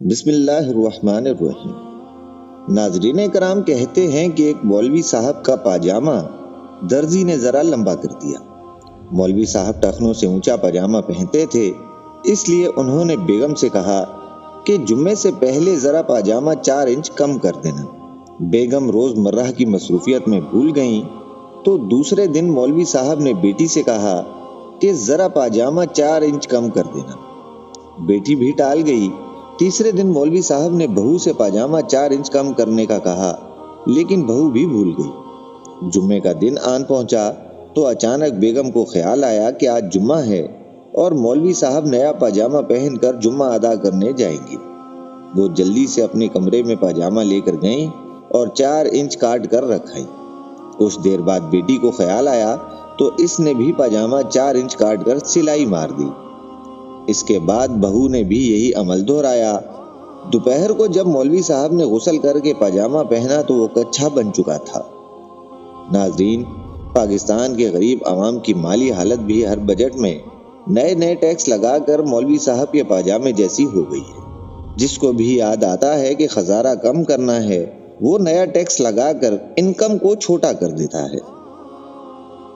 بسم اللہ الرحمن الرحیم۔ ناظرین کرام، کہتے ہیں کہ ایک مولوی صاحب کا پاجامہ درزی نے ذرا لمبا کر دیا۔ مولوی صاحب ٹخنوں سے اونچا پاجامہ پہنتے تھے، اس لیے انہوں نے بیگم سے کہا کہ جمعے سے پہلے ذرا پاجامہ 4 انچ کم کر دینا۔ بیگم روز مرہ کی مصروفیت میں بھول گئیں تو دوسرے دن مولوی صاحب نے بیٹی سے کہا کہ ذرا پاجامہ 4 انچ کم کر دینا۔ بیٹی بھی ٹال گئی۔ تیسرے دن مولوی صاحب نے بہو سے پاجامہ 4 انچ کم کرنے کا کہا، لیکن بہو بھی بھول گئی۔ جمعے کا دن آن پہنچا تو اچانک بیگم کو خیال آیا کہ آج جمعہ ہے اور مولوی صاحب نیا پاجامہ پہن کر جمعہ ادا کرنے جائیں گے۔ وہ جلدی سے اپنے کمرے میں پاجامہ لے کر گئیں اور 4 انچ کاٹ کر رکھائیں۔ کچھ دیر بعد بیٹی کو خیال آیا تو اس نے بھی پاجامہ 4 انچ کاٹ کر سلائی مار دی۔ اس کے بعد بہو نے بھی یہی عمل دہرایا۔ دوپہر کو جب مولوی صاحب نے غسل کر کے پاجامہ پہنا تو وہ کچھا بن چکا تھا۔ ناظرین، پاکستان کے غریب عوام کی مالی حالت بھی ہر بجٹ میں نئے ٹیکس لگا کر مولوی صاحب کے پاجامے جیسی ہو گئی ہے۔ جس کو بھی یاد آتا ہے کہ خسارہ کم کرنا ہے، وہ نیا ٹیکس لگا کر انکم کو چھوٹا کر دیتا ہے۔